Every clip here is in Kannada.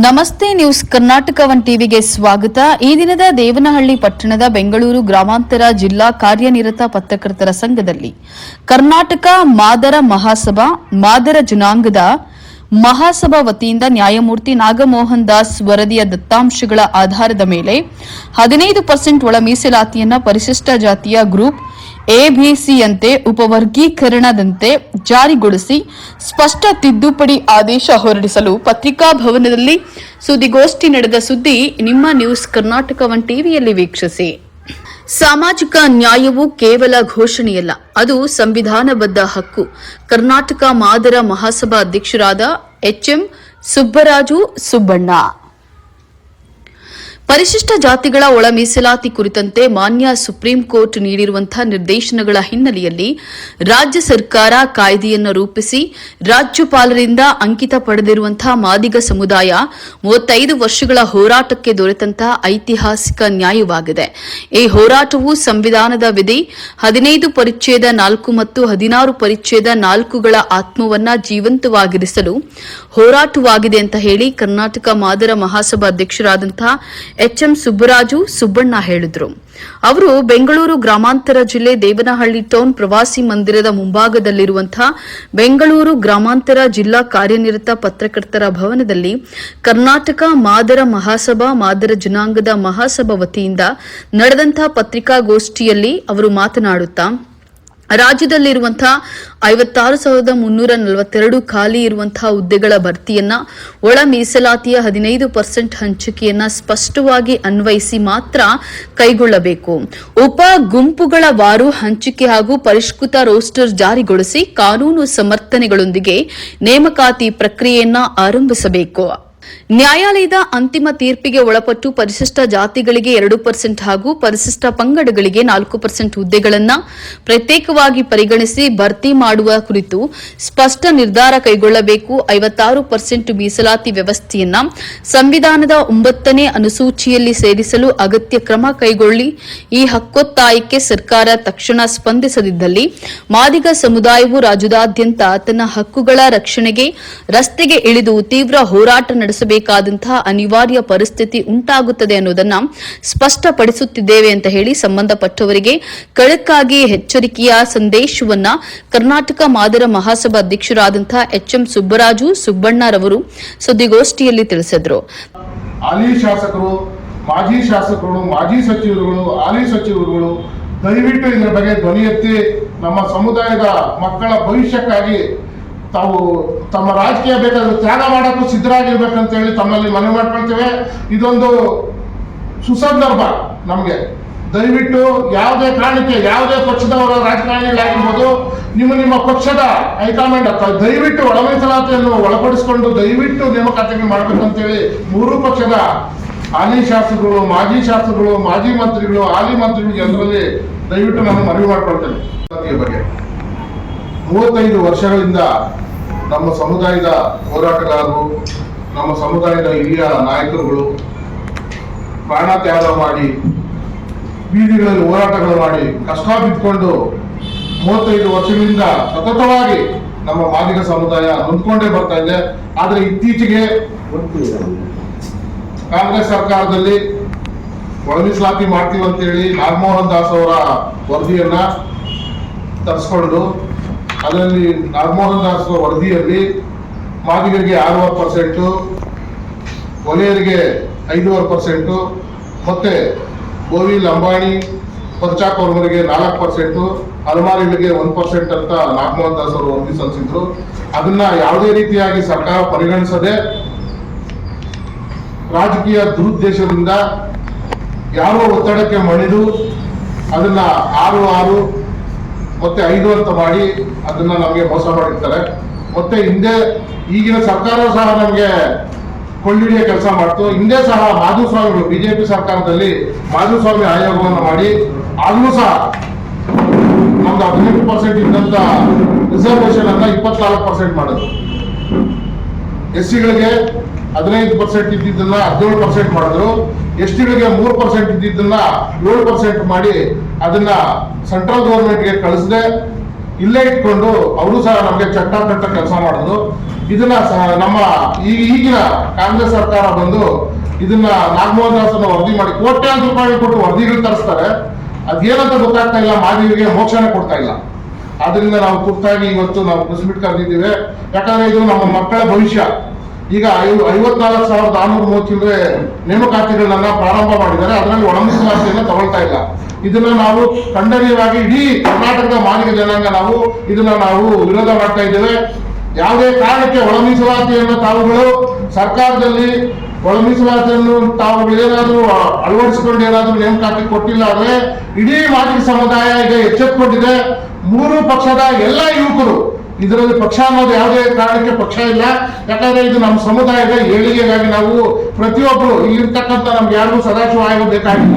ನಮಸ್ತೆ ನ್ಯೂಸ್ ಕರ್ನಾಟಕ ಒನ್ ಟಿವಿಗೆ ಸ್ವಾಗತ. ಈ ದಿನದ ದೇವನಹಳ್ಳಿ ಪಟ್ಟಣದ ಬೆಂಗಳೂರು ಗ್ರಾಮಾಂತರ ಜಿಲ್ಲಾ ಕಾರ್ಯನಿರತ ಪತ್ರಕರ್ತರ ಸಂಘದಲ್ಲಿ ಕರ್ನಾಟಕ ಮಾದರ ಮಹಾಸಭಾ ಮಾದರ ಜನಾಂಗದ ಮಹಾಸಭಾ ವತಿಯಿಂದ ನ್ಯಾಯಮೂರ್ತಿ ನಾಗಮೋಹನ್ ದಾಸ್ ವರದಿಯ ದತ್ತಾಂಶಗಳ ಆಧಾರದ ಮೇಲೆ 15% ಒಳ ಮೀಸಲಾತಿಯನ್ನು ಪರಿಶಿಷ್ಟ ಜಾತಿಯ ಗ್ರೂಪ್ ಎಬಿಸಿಯಂತೆ ಉಪವರ್ಗೀಕರಣದಂತೆ ಜಾರಿಗೊಳಿಸಿ ಸ್ಪಷ್ಟ ತಿದ್ದುಪಡಿ ಆದೇಶ ಹೊರಡಿಸಲು ಪತ್ರಿಕಾ ಭವನದಲ್ಲಿ ಸುದ್ದಿಗೋಷ್ಠಿ ನಡೆದ ಸುದ್ದಿ ನಿಮ್ಮ ನ್ಯೂಸ್ ಕರ್ನಾಟಕ ಒನ್ ಟಿವಿಯಲ್ಲಿ ವೀಕ್ಷಿಸಿ. ಸಾಮಾಜಿಕ ನ್ಯಾಯವು ಕೇವಲ ಘೋಷಣೆಯಲ್ಲ, ಅದು ಸಂವಿಧಾನಬದ್ಧ ಹಕ್ಕು. ಕರ್ನಾಟಕ ಮಾದರ ಮಹಾಸಭಾ ಅಧ್ಯಕ್ಷರಾದ ಎಚ್ಎಂ ಸುಬ್ಬರಾಜು ಸುಬ್ಬಣ್ಣ. ಪರಿಶಿಷ್ಟ ಜಾತಿಗಳ ಒಳ ಮೀಸಲಾತಿ ಕುರಿತಂತೆ ಮಾನ್ಯ ಸುಪ್ರೀಂ ಕೋರ್ಟ್ ನೀಡಿರುವಂತಹ ನಿರ್ದೇಶನಗಳ ಹಿನ್ನೆಲೆಯಲ್ಲಿ ರಾಜ್ಯ ಸರ್ಕಾರ ಕಾಯ್ದೆಯನ್ನು ರೂಪಿಸಿ ರಾಜ್ಯಪಾಲರಿಂದ ಅಂಕಿತ ಪಡೆದಿರುವಂತಹ ಮಾದಿಗ ಸಮುದಾಯ 35 ವರ್ಷಗಳ ಹೋರಾಟಕ್ಕೆ ದೊರೆತಂತಹ ಐತಿಹಾಸಿಕ ನ್ಯಾಯವಾಗಿದೆ. ಈ ಹೋರಾಟವು ಸಂವಿಧಾನದ ವಿಧಿ 15 ಪರಿಚ್ಛೇದ 4 ಮತ್ತು 16 ಪರಿಚ್ಛೇದ 4ಗಳ ಆತ್ಮವನ್ನ ಜೀವಂತವಾಗಿರಿಸಲು ಹೋರಾಟವಾಗಿದೆ ಅಂತ ಹೇಳಿ ಕರ್ನಾಟಕ ಮಾದರ ಮಹಾಸಭಾ ಅಧ್ಯಕ್ಷರಾದಂತಹ ಎಚ್ಎಂ ಸುಬ್ಬರಾಜು ಸುಬ್ಬಣ್ಣ ಹೇಳಿದರು. ಅವರು ಬೆಂಗಳೂರು ಗ್ರಾಮಾಂತರ ಜಿಲ್ಲೆ ದೇವನಹಳ್ಳಿ ಟೌನ್ ಪ್ರವಾಸಿ ಮಂದಿರದ ಮುಂಭಾಗದಲ್ಲಿರುವಂತಹ ಬೆಂಗಳೂರು ಗ್ರಾಮಾಂತರ ಜಿಲ್ಲಾ ಕಾರ್ಯನಿರತ ಪತ್ರಕರ್ತರ ಭವನದಲ್ಲಿ ಕರ್ನಾಟಕ ಮಾದರ ಮಹಾಸಭಾ ಮಾದರ ಜನಾಂಗದ ಮಹಾಸಭಾ ವತಿಯಿಂದ ನಡೆದಂತಹ ಪತ್ರಿಕಾಗೋಷ್ಠಿಯಲ್ಲಿ ಅವರು ಮಾತನಾಡುತ್ತಾ ರಾಜ್ಯದಲ್ಲಿರುವಂತಹ 56,342 ಖಾಲಿ ಇರುವಂತಹ ಹುದ್ದೆಗಳ ಭರ್ತಿಯನ್ನ ಒಳ ಮೀಸಲಾತಿಯ 15% ಹಂಚಿಕೆಯನ್ನ ಸ್ಪಷ್ಟವಾಗಿ ಅನ್ವಯಿಸಿ ಮಾತ್ರ ಕೈಗೊಳ್ಳಬೇಕು. ಉಪ ಗುಂಪುಗಳ ವಾರು ಹಂಚಿಕೆ ಹಾಗೂ ಪರಿಷ್ಕೃತ ರೋಸ್ಟರ್ ಜಾರಿಗೊಳಿಸಿ ಕಾನೂನು ಸಮರ್ಥನೆಗಳೊಂದಿಗೆ ನೇಮಕಾತಿ ಪ್ರಕ್ರಿಯೆಯನ್ನ ಆರಂಭಿಸಬೇಕು. ನ್ಯಾಯಾಲಯದ ಅಂತಿಮ ತೀರ್ಪಿಗೆ ಒಳಪಟ್ಟು ಪರಿಶಿಷ್ಟ ಜಾತಿಗಳಿಗೆ 2% ಹಾಗೂ ಪರಿಶಿಷ್ಟ ಪಂಗಡಗಳಿಗೆ 4% ಹುದ್ದೆಗಳನ್ನು ಪ್ರತ್ಯೇಕವಾಗಿ ಪರಿಗಣಿಸಿ ಭರ್ತಿ ಮಾಡುವ ಕುರಿತು ಸ್ಪಷ್ಟ ನಿರ್ಧಾರ ಕೈಗೊಳ್ಳಬೇಕು. 56% ಮೀಸಲಾತಿ ವ್ಯವಸ್ಥೆಯನ್ನ ಸಂವಿಧಾನದ 9ನೇ ಅನುಸೂಚಿಯಲ್ಲಿ ಸೇರಿಸಲು ಅಗತ್ಯ ಕ್ರಮ ಕೈಗೊಳ್ಳಿ. ಈ ಹಕ್ಕೊತ್ತಾಯಕ್ಕೆ ಸರ್ಕಾರ ತಕ್ಷಣ ಸ್ಪಂದಿಸದಿದ್ದಲ್ಲಿ ಮಾದಿಗ ಸಮುದಾಯವು ರಾಜ್ಯದಾದ್ಯಂತ ತನ್ನ ಹಕ್ಕುಗಳ ರಕ್ಷಣೆಗೆ ರಸ್ತೆಗೆ ಇಳಿದು ತೀವ್ರ ಹೋರಾಟ ನಡೆಸಬೇಕಾದಂತಹ ಅನಿವಾರ್ಯ ಪರಿಸ್ಥಿತಿ ಉಂಟಾಗುತ್ತದೆ ಅನ್ನೋದನ್ನ ಸ್ಪಷ್ಟಪಡಿಸುತ್ತಿದ್ದೇವೆ ಅಂತ ಹೇಳಿ ಸಂಬಂಧಪಟ್ಟವರಿಗೆ ಖಡಕ್ಕಾಗಿ ಎಚ್ಚರಿಕೆಯ ಸಂದೇಶವನ್ನ ಕರ್ನಾಟಕ ಮಾದರ ಮಹಾಸಭಾ ಅಧ್ಯಕ್ಷರಾದಂತಹ ಎಚ್ಎಂ ಸುಬ್ಬರಾಜು ಸುಬ್ಬಣ್ಣರವರು ಸುದ್ದಿಗೋಷ್ಠಿಯಲ್ಲಿ ತಿಳಿಸಿದರು. ಹಾಲಿ ಶಾಸಕರು, ಮಾಜಿ ಶಾಸಕರು, ಮಾಜಿ ಸಚಿವರುಗಳು, ಹಾಲಿ ಸಚಿವರುಗಳು ದಯವಿಟ್ಟು ಇದರ ಬಗ್ಗೆ ಧ್ವನಿ ಎತ್ತಿ ನಮ್ಮ ಸಮುದಾಯದ ಮಕ್ಕಳ ಭವಿಷ್ಯಕ್ಕಾಗಿ ತಾವು ತಮ್ಮ ರಾಜಕೀಯ ಬೇಕಾದ್ರೆ ತ್ಯಾಗ ಮಾಡೋಕ್ಕೂ ಸಿದ್ಧರಾಗಿರ್ಬೇಕಂತ ಹೇಳಿ ತಮ್ಮಲ್ಲಿ ಮನವಿ ಮಾಡ್ಕೊಳ್ತೇವೆ. ಇದೊಂದು ಸುಸಂದರ್ಭ ನಮಗೆ. ದಯವಿಟ್ಟು ಯಾವುದೇ ಕಾರಣಕ್ಕೆ ಯಾವುದೇ ಪಕ್ಷದವರ ರಾಜಕಾರಣಿಗಳಾಗಿರ್ಬೋದು, ನಿಮ್ಮ ಪಕ್ಷದ ಹೈಕಮಾಂಡ್ ದಯವಿಟ್ಟು ಒಳ ಮೀಸಲಾತಿಯನ್ನು ಒಳಪಡಿಸಿಕೊಂಡು ದಯವಿಟ್ಟು ನೇಮಕಾತಿಗಳು ಮಾಡಬೇಕಂತೇಳಿ ಮೂರೂ ಪಕ್ಷದ ಹಾಲಿ ಶಾಸಕರು, ಮಾಜಿ ಮಂತ್ರಿಗಳು, ಹಾಲಿ ಮಂತ್ರಿಗಳು ಜನರಲ್ಲಿ ದಯವಿಟ್ಟು ನಾನು ಮನವಿ ಮಾಡ್ಕೊಳ್ತೇನೆ. ಬಗ್ಗೆ 35 ವರ್ಷಗಳಿಂದ ನಮ್ಮ ಸಮುದಾಯದ ಹೋರಾಟಗಾರರು, ನಮ್ಮ ಸಮುದಾಯದ ಹಿರಿಯ ನಾಯಕರುಗಳು ಪ್ರಾಣ ತ್ಯಾಗ ಮಾಡಿ ಬೀದಿಗಳಲ್ಲಿ ಹೋರಾಟಗಳು ಮಾಡಿ ಕಷ್ಟ ಬಿದ್ದುಕೊಂಡು 35 ವರ್ಷಗಳಿಂದ ಸತತವಾಗಿ ನಮ್ಮ ಮಾದಿಗ ಸಮುದಾಯ ನೊಂದ್ಕೊಂಡೇ ಬರ್ತಾ ಇದೆ. ಆದರೆ ಇತ್ತೀಚೆಗೆ ಕಾಂಗ್ರೆಸ್ ಸರ್ಕಾರದಲ್ಲಿ ಒಳ ಮೀಸಲಾತಿ ಮಾಡ್ತೀವಿ ಅಂತೇಳಿ ನಾಗಮೋಹನ್ ದಾಸ್ ಅವರ ವರದಿಯನ್ನ ತರಿಸ್ಕೊಂಡು ಅದರಲ್ಲಿ ನಾಗಮೋಹನ್ ದಾಸ್ ವರದಿಯಲ್ಲಿ ಮಾದಿಗರಿಗೆ 6% ಒಲೆಯರಿಗೆ 5% ಮತ್ತೆ ಗೋವಿಲ್ ಅಂಬಾಣಿ ಪರ್ಚಾಕ್ ಅವರಿಗೆ 4%, ಅಲಮಾರಿಗಳಿಗೆ 1% ಅಂತ ನಾಗಮೋಹನ್ ದಾಸ್ ಅವರು ವರದಿ ಸಲ್ಲಿಸಿದ್ರು. ಅದನ್ನ ಯಾವುದೇ ರೀತಿಯಾಗಿ ಸರ್ಕಾರ ಪರಿಗಣಿಸದೆ ರಾಜಕೀಯ ದುರುದ್ದೇಶದಿಂದ ಯಾರೋ ಒತ್ತಡಕ್ಕೆ ಮಣಿದು ಅದನ್ನ 6 ಮತ್ತೆ 5 ಅಂತ ಮಾಡಿ ಅದನ್ನ ನಮಗೆ ಮೋಸ ಮಾಡಿರ್ತಾರೆ. ಮತ್ತೆ ಹಿಂದೆ ಈಗಿನ ಸರ್ಕಾರ ಸಹ ನಮಗೆ ಕೊಳ್ಳಿಡಿಯ ಕೆಲಸ ಮಾಡ್ತು. ಹಿಂದೆ ಸಹ ಮಾಧುಸ್ವಾಮಿಗಳು ಬಿಜೆಪಿ ಸರ್ಕಾರದಲ್ಲಿ ಮಾಧುಸ್ವಾಮಿ ಆಯೋಗವನ್ನು ಮಾಡಿ ಆಗಲೂ ಸಹ ನಮ್ದು 18% ಇದ್ದಂತ ರಿಸರ್ವೇಶನ್ ಅನ್ನ 24% ಮಾಡಿದ್ರು. ಎಸ್ಸಿಗಳಿಗೆ 15% ಇದ್ದಿದ್ದನ್ನ 17% ಮಾಡಿದ್ರು. ಎಸ್ಟಿಗಳಿಗೆ 3% ಇದ್ದಿದ್ದನ್ನ 7% ಮಾಡಿ ಅದನ್ನ ಸೆಂಟ್ರಲ್ ಗೌರ್ಮೆಂಟ್ಗೆ ಕಳಿಸದೆ ಇಲ್ಲೇ ಇಟ್ಕೊಂಡು ಅವರು ಸಹ ನಮಗೆ ಚಟ್ಟ ಕೆಲಸ ಮಾಡಿದ್ರು. ಇದನ್ನ ನಮ್ಮ ಈಗಿನ ಕಾಂಗ್ರೆಸ್ ಸರ್ಕಾರ ಬಂದು ಇದನ್ನ ನಾಗಮೋಹನ್ ದಾಸನ ವರದಿ ಮಾಡಿ ಕೋಟ್ಯಾಂತರ ರೂಪಾಯಿ ಕೊಟ್ಟು ವರದಿಗಳು ತರಿಸ್ತಾರೆ. ಅದೇನಂತ ಗೊತ್ತಾಗ್ತಾ ಇಲ್ಲ, ಮಾದಿಗರಿಗೆ ಮೋಕ್ಷನೇ ಕೊಡ್ತಾ ಇಲ್ಲ. ಆದ್ರಿಂದ ನಾವು ತುರ್ತಾಗಿ ಇವತ್ತು ನಾವು ಪ್ರೆಸ್ ಮೀಟ್ ಕರೆದಿದ್ದೇವೆ. ಯಾಕಂದ್ರೆ ಇದು ನಮ್ಮ ಮಕ್ಕಳ ಭವಿಷ್ಯ. ಈಗ 54,630 ನೇಮಕಾತಿಗಳನ್ನ ಪ್ರಾರಂಭ ಮಾಡಿದ್ದಾರೆ. ಅದರಲ್ಲಿ ಒಳ ಮೀಸಲಾತಿಯನ್ನು ತಗೊಳ್ತಾ ಇಲ್ಲ. ಇದನ್ನ ನಾವು ಖಂಡನೀಯವಾಗಿ ಇಡೀ ಕರ್ನಾಟಕದ ಮಾದಿಗ ಜನಾಂಗ ನಾವು ಇದನ್ನ ನಾವು ವಿರೋಧ ಮಾಡ್ತಾ ಇದ್ದೇವೆ. ಯಾವುದೇ ಕಾರಣಕ್ಕೆ ಒಳ ಮೀಸಲಾತಿಯನ್ನು ತಾವುಗಳು ಸರ್ಕಾರದಲ್ಲಿ ಒಳ ಮೀಸಲಾತಿಯನ್ನು ತಾವುಗಳು ಏನಾದರೂ ಅಳವಡಿಸಿಕೊಂಡು ಏನಾದರೂ ನೇಮಕಾತಿ ಕೊಟ್ಟಿಲ್ಲ ಅಂದ್ರೆ ಇಡೀ ಮಾದಿಗ ಸಮುದಾಯ ಈಗ ಎಚ್ಚೆತ್ತುಕೊಂಡಿದೆ. ಮೂರು ಪಕ್ಷದ ಎಲ್ಲ ಯುವಕರು, ಇದರಲ್ಲಿ ಪಕ್ಷ ಅನ್ನೋದು ಯಾವುದೇ ಕಾರಣಕ್ಕೆ ಪಕ್ಷ ಇಲ್ಲ. ಯಾಕಂದ್ರೆ ಇದು ನಮ್ಮ ಸಮುದಾಯದ ಏಳಿಗೆಗಾಗಿ ನಾವು ಪ್ರತಿಯೊಬ್ಬರು ಇಲ್ಲಿರ್ತಕ್ಕಂಥ ನಮ್ಗೆ ಯಾರಿಗೂ ಸದಾಶಿವ ಆಯೋಗ ಬೇಕಾಗಿಲ್ಲ.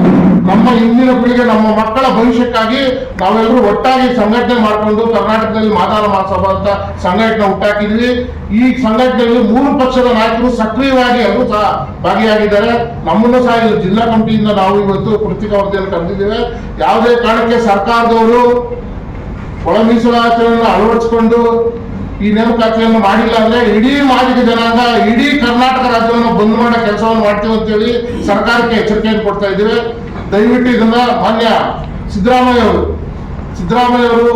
ನಮ್ಮ ಇಂದಿನ ಪೀಳಿಗೆ, ನಮ್ಮ ಮಕ್ಕಳ ಭವಿಷ್ಯಕ್ಕಾಗಿ ನಾವೆಲ್ಲರೂ ಒಟ್ಟಾಗಿ ಸಂಘಟನೆ ಮಾಡಿಕೊಂಡು ಕರ್ನಾಟಕದಲ್ಲಿ ಮಾದಾರ ಮಹಾಸಭಾ ಅಂತ ಸಂಘಟನೆ ಹುಟ್ಟಾಕಿದ್ವಿ. ಈ ಸಂಘಟನೆಯಲ್ಲಿ ಮೂರು ಪಕ್ಷದ ನಾಯಕರು ಸಕ್ರಿಯವಾಗಿ ಅವರು ಸಹ ಭಾಗಿಯಾಗಿದ್ದಾರೆ. ನಮ್ಮನ್ನು ಸಹ ಜಿಲ್ಲಾ ಕಮಿಟಿಯಿಂದ ನಾವು ಇವತ್ತು ಪತ್ರಿಕಾ ವರದಿಯನ್ನು ಕರೆದಿದ್ದೇವೆ. ಯಾವುದೇ ಕಾರಣಕ್ಕೆ ಸರ್ಕಾರದವರು ಒಳ ಮೀಸಲಾತಿಯನ್ನು ಅಳವಡಿಸಿಕೊಂಡು ಈ ನೇಮಕಾತಿಯನ್ನು ಮಾಡಿಲ್ಲ ಅಂದ್ರೆ ಇಡೀ ಮಾದಿಗ ಜನಾಂಗ, ಇಡೀ ಕರ್ನಾಟಕ ರಾಜ್ಯವನ್ನು ಬಂದ್ ಮಾಡೋ ಕೆಲಸವನ್ನು ಮಾಡ್ತೀವಿ ಅಂತೇಳಿ ಸರ್ಕಾರಕ್ಕೆ ಎಚ್ಚರಿಕೆಯನ್ನು ಕೊಡ್ತಾ ಇದ್ದೇವೆ. ದಯವಿಟ್ಟು ಇದನ್ನ ಮಾನ್ಯ ಸಿದ್ದರಾಮಯ್ಯ ಅವರು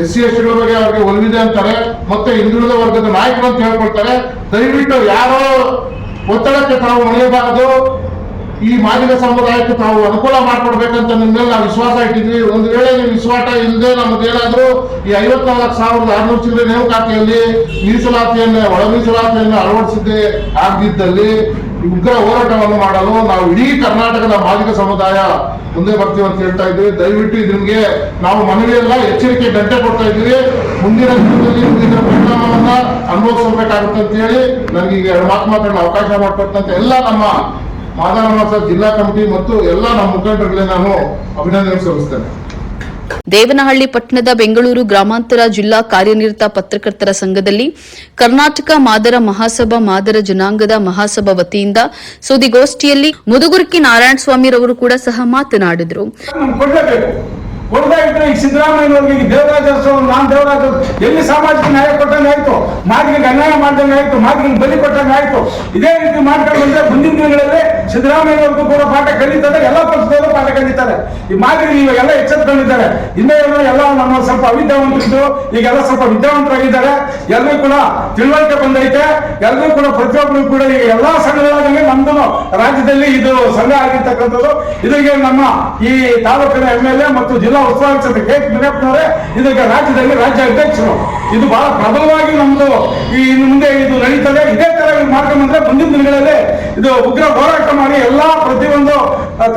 SC STಗಳ ಬಗ್ಗೆ ಅವರಿಗೆ ಒಲವಿದೆ ಅಂತಾರೆ, ಮತ್ತೆ ಹಿಂದುಳಿದ ವರ್ಗದ ನಾಯಕರು ಅಂತ ಹೇಳ್ಕೊಳ್ತಾರೆ. ದಯವಿಟ್ಟು ಯಾರೋ ಒತ್ತಡಕ್ಕೆ ತಾವು ಮಣಿಯಬಾರದು. ಈ ಮಾದಿಗ ಸಮುದಾಯಕ್ಕೆ ತಾವು ಅನುಕೂಲ ಮಾಡಿಕೊಡ್ಬೇಕಂತ ನಿಮ್ಮ ಮೇಲೆ ನಾವು ವಿಶ್ವಾಸ ಇಟ್ಟಿದ್ವಿ. ಒಂದು ವೇಳೆ ನೀವು ವಿಶ್ವಾಸ ಇಲ್ಲದೆ ನಮ್ಮದೇನಾದ್ರೂ ಈ 54,600 ಚಿಲ್ಲರೆ ನೇಮಕಾತಿಯಲ್ಲಿ ಮೀಸಲಾತಿಯನ್ನು ಒಳ ಮೀಸಲಾತಿಯನ್ನು ಅಳವಡಿಸಿದ್ದೇ ಆಗದಿದ್ದಲ್ಲಿ ಉಗ್ರ ಹೋರಾಟವನ್ನು ಮಾಡಲು ನಾವು ಇಡೀ ಕರ್ನಾಟಕದ ಮಾದಿಗ ಸಮುದಾಯ ಮುಂದೆ ಬರ್ತೀವಿ ಅಂತ ಹೇಳ್ತಾ ಇದ್ದೀವಿ. ದಯವಿಟ್ಟು ನಿಮ್ಗೆ ನಾವು ಮನವಿಯೆಲ್ಲ ಎಚ್ಚರಿಕೆ ಗಂಟೆ ಕೊಡ್ತಾ ಇದ್ದೀವಿ. ಮುಂದಿನ ದಿನದಲ್ಲಿ ಇದರ ಪರಿಣಾಮವನ್ನ ಅನುಭವಿಸಬೇಕಾಗುತ್ತೆ ಅಂತ ಹೇಳಿ ನನಗೆ ಈಗ 2 ಮಾತು ಮಾತಾಡಲು ಅವಕಾಶ ಮಾಡಿಕೊಟ್ಟಂತೆ ಎಲ್ಲ ನಮ್ಮ ಮಾದಾರ ಮಹಾಸಭಾ ಜಿಲ್ಲಾ ಕಮಿಟಿ ಮತ್ತು ಎಲ್ಲ ನಮ್ಮ ಮುಖಂಡರುಗಳಿಗೆ ನಾನು ಅಭಿನಂದನೆ ಸಲ್ಲಿಸ್ತೇನೆ. ದೇವನಹಳ್ಳಿ ಪಟ್ಟಣದ ಬೆಂಗಳೂರು ಗ್ರಾಮಾಂತರ ಜಿಲ್ಲಾ ಕಾರ್ಯನಿರತ ಪತ್ರಕರ್ತರ ಸಂಘದಲ್ಲಿ ಕರ್ನಾಟಕ ಮಾದರ ಮಹಾಸಭಾ ಮಾದರ ಜನಾಂಗದ ಮಹಾಸಭಾ ವತಿಯಿಂದ ಸುದ್ದಿಗೋಷ್ಠಿಯಲ್ಲಿ ಮುದುಗುರ್ಕಿ ನಾರಾಯಣಸ್ವಾಮಿರವರು ಕೂಡ ಸಹ ಮಾತನಾಡಿದರು. ಕೊಡ್ತಾ ಇದ್ರೆ ಈಗ ಸಿದ್ದರಾಮಯ್ಯನವ್ರಿಗೆ ದೇವರಾಜ ನಾನ್ ದೇವರಾಜ ಎಲ್ಲಿ ಸಾಮಾಜಿಕ ನ್ಯಾಯ ಕೊಟ್ಟಂಗೆ ಆಯ್ತು, ಮಾದಿಗೆ ಅನ್ಯಾಯ ಮಾಡ್ದಂಗೆ ಆಯ್ತು, ಮಾದಿಗೆ ಬಲಿ ಕೊಟ್ಟಂಗೆ ಆಯ್ತು. ಇದೇ ರೀತಿ ಮಾಡ್ಕೊಂಡು ಬಂದ್ರೆ ಮುಂದಿನ ದಿನಗಳಲ್ಲಿ ಸಿದ್ದರಾಮಯ್ಯವ್ರಿಗೂ ಕೂಡ ಪಾಠ ಕಲಿತಾರೆ, ಎಲ್ಲ ಪಕ್ಷದವರು ಪಾಠ ಕಲಿತಾರೆ. ಈ ಮಾದಿಗೆ ಇವಾಗೆಲ್ಲ ಎಚ್ಚೆತ್ತುಕೊಂಡಿದ್ದಾರೆ. ಇನ್ನೇ ಎಲ್ಲ ನಮ್ಮ ಸ್ವಲ್ಪ ಅವಿದ್ಯಾವಂತರಿದ್ದು ಈಗೆಲ್ಲ ಸ್ವಲ್ಪ ವಿದ್ಯಾವಂತರಾಗಿದ್ದಾರೆ. ಎಲ್ಲರೂ ಕೂಡ ತಿಳುವಳಿಕೆ ಬಂದೈತೆ. ಎಲ್ಲರೂ ಕೂಡ ಪ್ರತಿಯೊಬ್ಬರು ಕೂಡ ಈಗ ಎಲ್ಲಾ ಸಂಘಗಳಾಗಲಿ ನಮ್ದು ರಾಜ್ಯದಲ್ಲಿ ಇದು ಸಂಘ ಆಗಿರ್ತಕ್ಕಂಥದ್ದು. ಇದಕ್ಕೆ ನಮ್ಮ ಈ ತಾಲೂಕಿನ MLA ಮತ್ತು ಜಿಲ್ಲಾ ಉಸ್ತುವಾರಿ ಸಚಿವ ಕೆ ಮುನಿಯಪ್ಪನವರೇ ಇದಕ್ಕೆ ರಾಜ್ಯದಲ್ಲಿ ರಾಜ್ಯ ಅಧ್ಯಕ್ಷರು. ಇದು ಬಹಳ ಪ್ರಬಲವಾಗಿ ನಮ್ದು ಈ ಮುಂದೆ ಇದು ನಡೀತದೆ. ಇದೇ ತರ ಮಾಡ್ಕೊಂಡು ಬಂದ್ರೆ ಮುಂದಿನ ದಿನಗಳಲ್ಲಿ ಇದು ಉಗ್ರ ಹೋರಾಟ ಮಾಡಿ ಎಲ್ಲಾ ಪ್ರತಿಯೊಂದು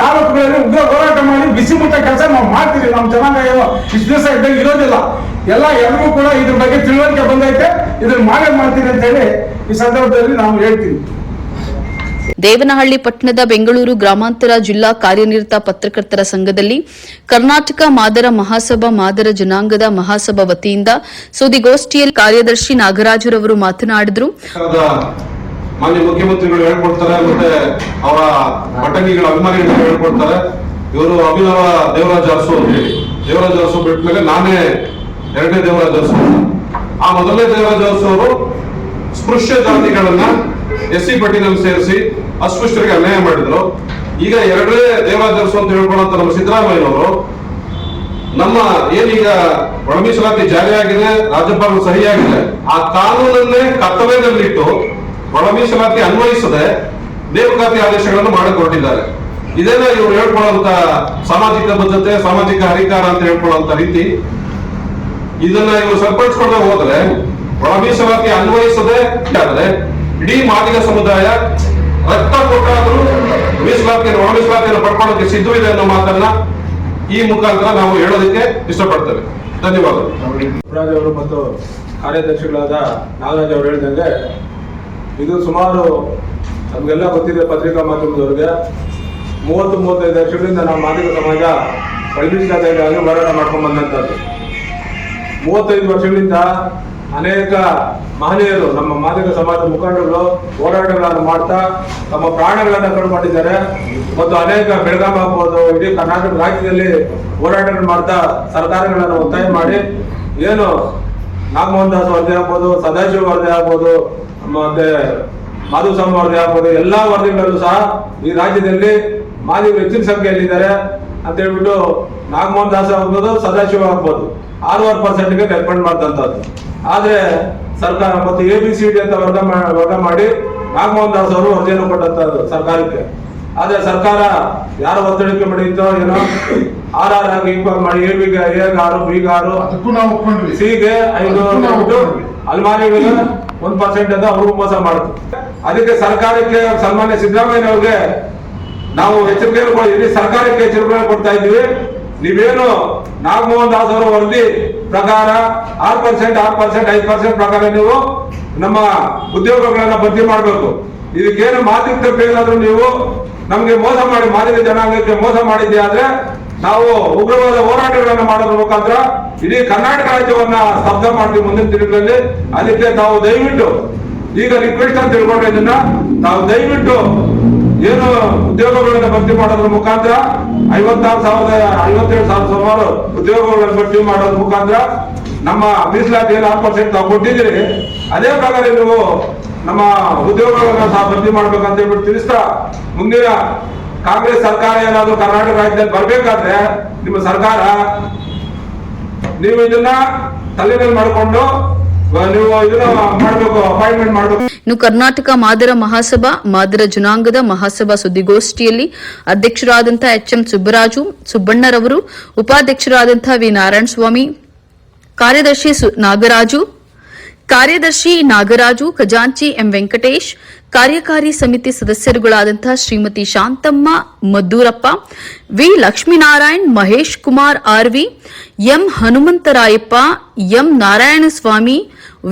ತಾಲೂಕುಗಳಲ್ಲಿ ಉಗ್ರ ಹೋರಾಟ ಮಾಡಿ ಬಿಸಿ ಮುಟ್ಟ ಕೆಲಸ ನಾವು ಮಾಡ್ತೀವಿ. ನಮ್ಮ ಜನಾಂಗ ಏನು ಇಷ್ಟು ದಿವಸ ಇದ್ದಂಗೆ ಇರೋದಿಲ್ಲ. ಎಲ್ಲರಿಗೂ ಕೂಡ ಇದ್ರ ಬಗ್ಗೆ ತಿಳುವಳಿಕೆ ಬಂದೈತೆ. ಇದನ್ನ ಮಾಡ್ತೀವಿ ಅಂತ ಹೇಳಿ ಈ ಸಂದರ್ಭದಲ್ಲಿ ನಾವು ಹೇಳ್ತೀವಿ. ದೇವನಹಳ್ಳಿ ಪಟ್ಟಣದ ಬೆಂಗಳೂರು ಗ್ರಾಮಾಂತರ ಜಿಲ್ಲಾ ಕಾರ್ಯನಿರತ ಪತ್ರಕರ್ತರ ಸಂಘದಲ್ಲಿ ಕರ್ನಾಟಕ ಮಾದರ ಮಹಾಸಭಾ ಮಾದರ ಜನಾಂಗದ ಮಹಾಸಭಾ ವತಿಯಿಂದ ಸುದ್ದಿಗೋಷ್ಠಿಯಲ್ಲಿ ಕಾರ್ಯದರ್ಶಿ ನಾಗರಾಜರವರು ಮಾತನಾಡಿದರು. ಮಾನ್ಯ ಮುಖ್ಯಮಂತ್ರಿಗಳು ಹೇಳ್ಕೊಡ್ತಾರೆ, ಮತ್ತೆ ಅವರ ಪಟ್ಟಂಗಿಗಳ ಅಭಿಮಾನಿಗಳು ಹೇಳ್ಕೊಡ್ತಾರೆ. ಇವರು ಅಭಿನವ ದೇವರಾಜ ಅರಸು ದೇವರಾಜ ಅರಸು ಬಿಟ್ಟ ಮೇಲೆ ನಾನೇ 2ನೇ ದೇವರಾಜ ಅರಸು. ಆ ಮೊದಲನೇ ದೇವರಾಜ ಅರಸು ಅವರು ಸ್ಪೃಶ್ಯ ಜಾತಿಗಳನ್ನ SC ಪಟ್ಟಿನಲ್ಲಿ ಸೇರಿಸಿ ಅಸ್ಪೃಶ್ಯರಿಗೆ ಅನ್ಯಾಯ ಮಾಡಿದ್ರು. ಈಗ 2ನೇ ದೇವರಾಜ ಅರಸು ಅಂತ ಹೇಳ್ಕೊಳ್ಳುವಂತ ನಮ್ಮ ಸಿದ್ದರಾಮಯ್ಯನವರು ನಮ್ಮ ಏನೀಗ ಒಳ ಮೀಸಲಾತಿ ಜಾರಿಯಾಗಿದೆ, ರಾಜ್ಯಪಾಲರು ಸಹಿಯಾಗಿದೆ, ಆ ಕಾನೂನನ್ನೇ ಕರ್ತವ್ಯದಲ್ಲಿಟ್ಟು ಒಳ ಮೀಸಲಾತಿ ಅನ್ವಯಿಸದೆ ನೇಮಕಾತಿ ಆದೇಶಗಳನ್ನು ಮಾಡಿಕೊಟ್ಟಿದ್ದಾರೆ. ಇದೇನ ಇವರು ಹೇಳ್ಕೊಳ್ಳುವಂತ ಸಾಮಾಜಿಕ ಬದ್ಧತೆ, ಸಾಮಾಜಿಕ ಅಧಿಕಾರ ಅಂತ ಹೇಳ್ಕೊಳ್ಳುವಂತ ರೀತಿ. ಇದನ್ನ ಇವರು ಸರಿಪಡಿಸ್ಕೊಂಡ ಹೋದ್ರೆ ಒಳ ಮೀಸಲಾತಿ ಅನ್ವಯಿಸದೆ ಆದ್ರೆ ಇಡೀ ಮಾದಿಗ ಸಮುದಾಯ ರಕ್ತ ಕೊಟ್ಟಾದರೂ ಮೀಸಲಾತಿಯನ್ನು ಒಳ ಮೀಸಲಾತಿಯನ್ನು ಪಡ್ಕೊಳ್ಳೋಕೆ ಸಿದ್ಧವಿದೆ ಅನ್ನೋ ಮಾತನ್ನ ಈ ಮುಖಾಂತರ ನಾವು ಹೇಳೋದಕ್ಕೆ ಇಷ್ಟಪಡ್ತೇವೆ. ಧನ್ಯವಾದಗಳು. ಅವರು ಮತ್ತು ಕಾರ್ಯದರ್ಶಿಗಳಾದ ನಾಗರಾಜ್ ಅವರು ಹೇಳಿದಂಗೆ ಇದು ಸುಮಾರು ನಮಗೆಲ್ಲ ಗೊತ್ತಿದೆ, ಪತ್ರಿಕಾ ಮಾಧ್ಯಮದವರಿಗೆ 30-35 ವರ್ಷಗಳಿಂದ ನಮ್ಮ ಮಾದಿಗ ಸಮಾಜ ಒಳಮೀಸಲಾತಿಗಾಗಿ ಹೋರಾಟ ಮಾಡ್ಕೊಂಡು ಬಂದಂಥದ್ದು. 35 ವರ್ಷಗಳಿಂದ ಅನೇಕ ಮಹನೀಯರು ನಮ್ಮ ಮಾದಿಗ ಸಮಾಜದ ಮುಖಂಡರು ಹೋರಾಟಗಳನ್ನು ಮಾಡ್ತಾ ತಮ್ಮ ಪ್ರಾಣಗಳನ್ನು ಕಳ್ಕೊಂಡಿದ್ದಾರೆ. ಮತ್ತು ಅನೇಕ ಬೆಳಗಾವಿ ಆಗ್ಬೋದು, ಇಡೀ ಕರ್ನಾಟಕ ರಾಜ್ಯದಲ್ಲಿ ಹೋರಾಟಗಳು ಮಾಡ್ತಾ ಸರ್ಕಾರಗಳನ್ನು ಒತ್ತಾಯ ಮಾಡಿ ಏನು ನಾಗಮೋಹನ್ ದಾಸ್ ವರದಿ ಆಗ್ಬೋದು, ಸದಾಶಿವ ವರದಿ ಆಗ್ಬೋದು, ಮತ್ತೆ ಮಾಧುಸ್ವಾಮಿ ವರದಿ ಆಗ್ಬೋದು, ಎಲ್ಲಾ ವರದಿಗಳಲ್ಲೂ ಸಹ ಈ ರಾಜ್ಯದಲ್ಲಿ ಮಾದಿಗರು ಹೆಚ್ಚಿನ ಸಂಖ್ಯೆಯಲ್ಲಿದ್ದಾರೆ ಅಂತ ಹೇಳ್ಬಿಟ್ಟು ನಾಗಮೋಹನ್ ದಾಸ್ ಆಗ್ಬೋದು, ಸದಾಶಿವ ಆಗ್ಬೋದು 6.5% ರೆಕಮೆಂಡ್ ಮಾಡ್ತಂಥದ್ದು. ಆದ್ರೆ ಸರ್ಕಾರ ಮತ್ತು ABCD ಅಂತ ವರ್ಗ ಮಾಡಿ ನಾಗಮೋಹನ್ ದಾಸ್ ಅವರು ವರದಿಯನ್ನು ಕೊಟ್ಟಂತದ್ದು ಸರ್ಕಾರಕ್ಕೆ. ಆದ್ರೆ ಸರ್ಕಾರ ಯಾರ ಒತ್ತಡಕ್ಕೆ ಮಾಡಿತ್ತೋ ಏನೋ RR ಆಗಿ ಈಕ್ವಲ್ ಮಾಡಿ A-ಗೆ 6, B-ಗೆ 6, ಅದಕ್ಕೂ ನಾವು ಒಪ್ಕೊಂಡ್ವಿ. C-ಗೆ 5 ಅಲ್ಮಾರಿಗಳಿಗೆ 1% ಅಂತ ಅವ್ರಿಗೂ ಮೋಸ ಮಾಡುತ್ತೆ. ಅದಕ್ಕೆ ಸರ್ಕಾರಕ್ಕೆ ಸನ್ಮಾನ್ಯ ಸಿದ್ದರಾಮಯ್ಯ ಅವ್ರಿಗೆ ನಾವು ಎಚ್ಚರಿಕೆ ಸರ್ಕಾರಕ್ಕೆ ಎಚ್ಚರಿಕೆ ಕೊಡ್ತಾ ಇದ್ದೀವಿ. ನೀವೇನು ನಾಗಮೋಹನ್ ದಾಸ್ ಅವರ ವರದಿ ಪ್ರಕಾರ 6%, 5% ಪ್ರಕಾರ ನೀವು ನಮ್ಮ ಉದ್ಯೋಗಗಳನ್ನ ಭರ್ತಿ ಮಾಡಬೇಕು. ಇದಕ್ಕೇನು ಮಾತಿಕ ಏನಾದ್ರೂ ನೀವು ನಮ್ಗೆ ಮೋಸ ಮಾಡಿ ಮಾದಿಗ ಜನಾಂಗಕ್ಕೆ ಮೋಸ ಮಾಡಿದ್ದೆ ಆದ್ರೆ ನಾವು ಉಗ್ರವಾದ ಹೋರಾಟಗಳನ್ನ ಮಾಡೋದ್ರ ಮುಖಾಂತರ ಇಡೀ ಕರ್ನಾಟಕ ರಾಜ್ಯವನ್ನ ಸ್ತಬ್ಧ ಮಾಡ್ತೀವಿ ಮುಂದಿನ ದಿನಗಳಲ್ಲಿ. ಅದಕ್ಕೆ ತಾವು ದಯವಿಟ್ಟು ಈಗ ರಿಕ್ವೆಸ್ಟ್ ಅಂತ ತಿಳ್ಕೊಂಡ್ರೆ ಇದನ್ನ ತಾವು ದಯವಿಟ್ಟು ಏನು ಉದ್ಯೋಗಗಳನ್ನ ಭರ್ತಿ ಮಾಡೋದ್ರ ಮುಖಾಂತರ 57,000 ಸುಮಾರು ಉದ್ಯೋಗಗಳನ್ನ ಭರ್ತಿ ಮಾಡೋದ್ರ ಮುಖಾಂತರ ನಮ್ಮ ಮೀಸಲಾತಿ ಏನು 6% ತಾವು ಕೊಟ್ಟಿದ್ದೀರಿ, ಅದೇ ಪ್ರಕಾರ ನೀವು ನಮ್ಮ ಉದ್ಯೋಗಗಳನ್ನ ಸಹ ಭರ್ತಿ ಮಾಡ್ಬೇಕಂತ ಹೇಳ್ಬಿಟ್ಟು ತಿಳಿಸ್ತಾ, ಮುಂದಿನ ಕಾಂಗ್ರೆಸ್ ಸರ್ಕಾರ ಏನಾದ್ರು ಕರ್ನಾಟಕ ರಾಜ್ಯದಲ್ಲಿ ಬರ್ಬೇಕಾದ್ರೆ ನಿಮ್ಮ ಸರ್ಕಾರ ನೀವು ಇದನ್ನ ತಲೆನಲ್ಲಿ ಮಾಡಿಕೊಂಡು ನೀವು ಇದನ್ನ ಮಾಡಬೇಕು, ಅಪಾಯಿಂಟ್ಮೆಂಟ್ ಮಾಡಬೇಕು. ಇನ್ನು ಕರ್ನಾಟಕ ಮಾದರ ಮಹಾಸಭಾ ಮಾದರ ಜನಾಂಗದ ಮಹಾಸಭಾ ಸುದ್ದಿಗೋಷ್ಠಿಯಲ್ಲಿ ಅಧ್ಯಕ್ಷರಾದಂತಹ HM ಸುಬ್ಬಣ್ಣರವರು, ಉಪಾಧ್ಯಕ್ಷರಾದಂತಹ ವಿ ನಾರಾಯಣಸ್ವಾಮಿ, ಕಾರ್ಯದರ್ಶಿ ನಾಗರಾಜು, ಖಜಾಂಚಿ ಎಂ ವೆಂಕಟೇಶ್, ಕಾರ್ಯಕಾರಿ ಸಮಿತಿ ಸದಸ್ಯರುಗಳಾದಂತಹ Shrimati Shanthamma Maddurappa, V Lakshminarayan, Mahesh Kumar RV, M Hanumantharayappa, M Narayanaswamy,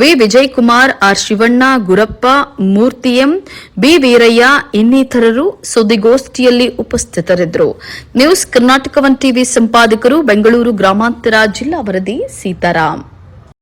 V Vijayakumar, R Shivanna, Gurappa, Murthy M, B Veeraiah ಇನ್ನಿತರರು ಸುದ್ದಿಗೋಷ್ಠಿಯಲ್ಲಿ ಉಪಸ್ಥಿತರಿದ್ದರು. ನ್ಯೂಸ್ ಕರ್ನಾಟಕ 1 ಟಿವಿ ಸಂಪಾದಕರು, ಬೆಂಗಳೂರು ಗ್ರಾಮಾಂತರ ಜಿಲ್ಲಾ ವರದಿ ಸೀತಾರಾಮ್.